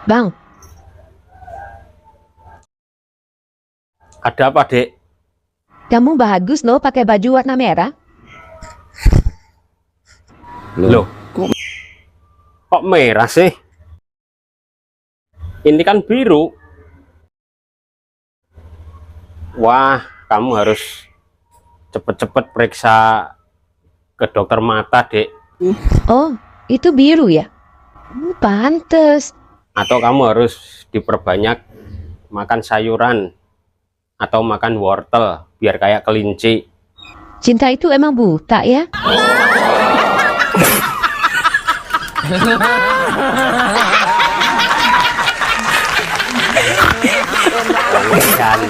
Bang, Ada apa, Dek? kamu bagus loh pakai baju warna merah. Loh, kok merah sih? Ini kan biru. Wah, kamu harus cepet-cepet periksa ke dokter mata, Dek. Oh, itu biru ya? Pantes. Atau kamu harus diperbanyak makan sayuran atau makan wortel biar kayak kelinci. Cinta itu emang buta ya? Jangan.